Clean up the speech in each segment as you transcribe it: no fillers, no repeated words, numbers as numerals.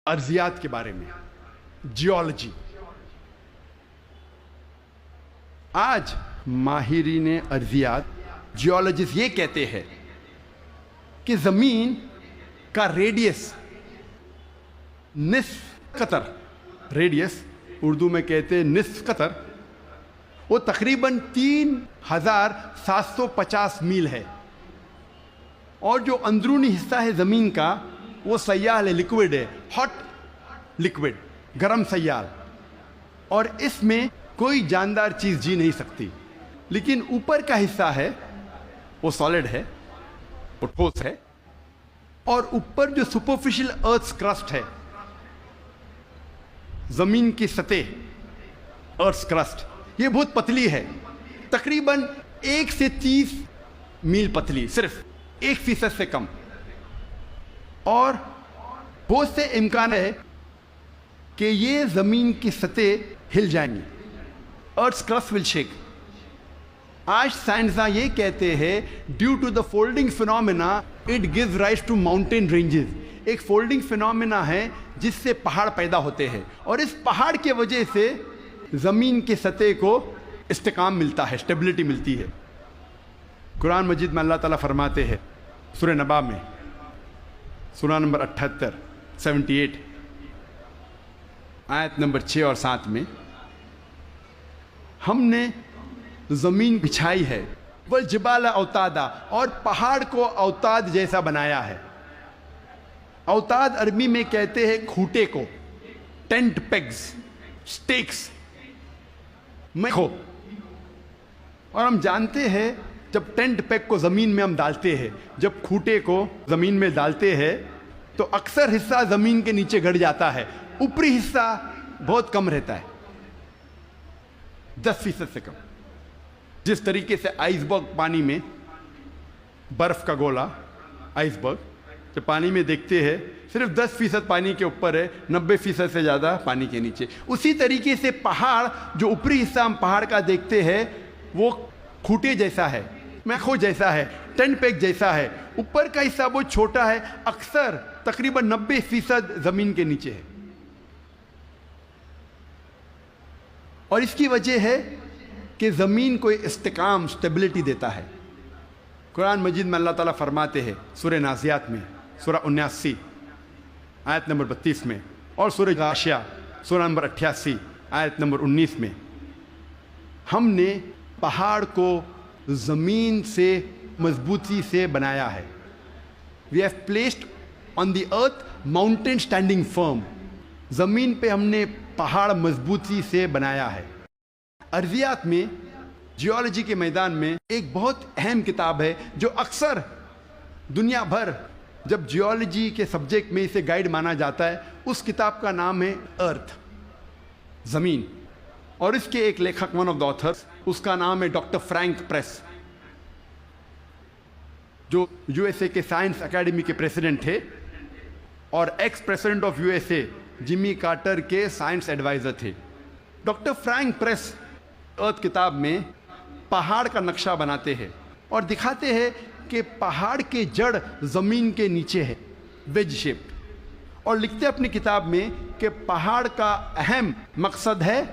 ارضیات کے بارے میں، جیولوجی۔ آج ماہرین ارضیات، جیولوجسٹ یہ کہتے ہیں کہ زمین کا ریڈیس نصف قطر، ریڈیس اردو میں کہتے ہیں نصف قطر، وہ تقریباً 3750 میل ہے، اور جو اندرونی حصہ ہے زمین کا وہ سیال ہے، لیکوڈ ہے، ہاٹ لیکوڈ، گرم سیال، اور اس میں کوئی جاندار چیز جی نہیں سکتی۔ لیکن اوپر کا حصہ ہے وہ سالڈ ہے، وہ ٹھوس ہے، اور اوپر جو سپرفیشل ارتھ کرسٹ ہے، زمین کی سطح، ارتھ کرسٹ، یہ بہت پتلی ہے، تقریباً 1 سے 30 میل پتلی، صرف 1% سے کم، اور بہت سے امکان ہے کہ یہ زمین کی سطح ہل جائیں گی، ارتھ کرسٹ ول شیک۔ آج سائنسداں یہ کہتے ہیں due to the folding phenomena it gives rise to mountain ranges, ایک فولڈنگ فینومینا ہے جس سے پہاڑ پیدا ہوتے ہیں، اور اس پہاڑ کی وجہ سے زمین کی سطح کو استحکام ملتا ہے، اسٹیبلٹی ملتی ہے۔ قرآن مجید میں اللہ تعالیٰ فرماتے ہیں سورہ نبا میں، سورہ نمبر 78 آیت نمبر 6 اور 7 میں، ہم نے زمین بچھائی ہے، والجبال اوتادا، اور پہاڑ کو اوتاد جیسا بنایا ہے۔ اوتاد عربی میں کہتے ہیں کھوٹے کو، ٹینٹ پیگز، سٹیکس، میخو، اور ہم جانتے ہیں جب ٹینٹ پیگ کو زمین میں ہم ڈالتے ہیں، جب کھوٹے کو زمین میں ڈالتے ہیں تو اکثر حصہ زمین کے نیچے گڑ جاتا ہے، اوپری حصہ بہت کم رہتا ہے، 10% سے کم۔ جس طریقے سے آئس برگ پانی میں، برف کا گولا آئس برگ جب پانی میں دیکھتے ہیں صرف 10% پانی کے اوپر ہے، 90% سے زیادہ پانی کے نیچے، اسی طریقے سے پہاڑ، جو اوپری حصہ ہم پہاڑ کا دیکھتے ہیں وہ کھوٹے جیسا ہے، میخو جیسا ہے، ٹینٹ پیگ جیسا ہے، اوپر کا حصہ بہت چھوٹا ہے، اکثر تقریباً 90% زمین کے نیچے ہے، اور اس کی وجہ ہے کہ زمین کو استحکام، اسٹیبلٹی دیتا ہے۔ قرآن مجید میں اللہ تعالیٰ فرماتے ہیں سورہ نازعات میں، سورہ 79 آیت نمبر 32 میں، اور سورہ غاشیہ سورہ نمبر 88 آیت نمبر 19 میں، ہم نے پہاڑ کو زمین سے مضبوطی سے بنایا ہے۔ We have placed on the earth mountain standing firm، زمین پہ ہم نے پہاڑ مضبوطی سے بنایا ہے۔ ارضیات میں، جیولوجی کے میدان میں ایک بہت اہم کتاب ہے جو اکثر دنیا بھر جب جیولوجی کے سبجیکٹ میں اسے گائیڈ مانا جاتا ہے، اس کتاب کا نام ہے ارتھ، زمین، اور اس کے ایک لیکھک، ون آف دا آتھرس، اس کا نام ہے ڈاکٹر فرینک پریس، جو USA کے سائنس اکیڈمی کے پریزیڈنٹ تھے اور ex president of USA Jimmy Carter کے سائنس ایڈوائزر تھے۔ ڈاکٹر فرینک پریس ارتھ کتاب میں پہاڑ کا نقشہ بناتے ہیں اور دکھاتے ہیں کہ پہاڑ کے جڑ زمین کے نیچے ہے، ویج شیپڈ، اور لکھتے اپنی کتاب میں کہ پہاڑ کا اہم مقصد ہے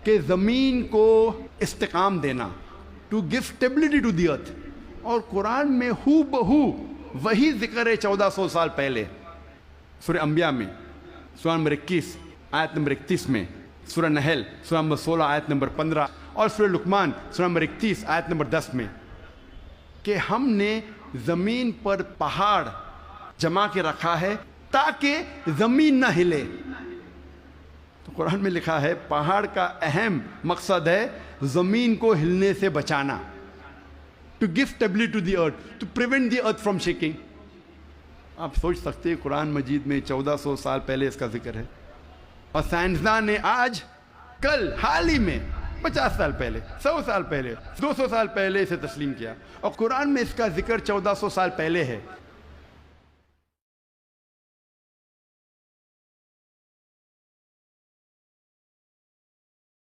کہ زمین کو استحکام دینا، to give stability to the earth, اور قرآن میں ہو بہو وہی ذکر ہے 1400 سال پہلے، سورہ انبیاء میں سورہ نمبر 21 آیت نمبر 31 میں، سورہ نحل سورہ نمبر 16 آیت نمبر 15، اور سورہ لقمان سورہ نمبر 31 آیت نمبر 10 میں، کہ ہم نے زمین پر پہاڑ جمع کے رکھا ہے تاکہ زمین نہ ہلے۔ تو قرآن میں لکھا ہے پہاڑ کا اہم مقصد ہے زمین کو ہلنے سے بچانا، to give stability to the earth, to prevent the earth from shaking. آپ سوچ سکتے ہیں قرآن مجید میں 1400 سال پہلے اس کا ذکر ہے، اور سائنسداں نے آج کل حال ہی میں 50 سال پہلے، 100 سال پہلے، 200 سال پہلے اسے تسلیم کیا، اور قرآن میں اس کا ذکر 1400 سال پہلے ہے۔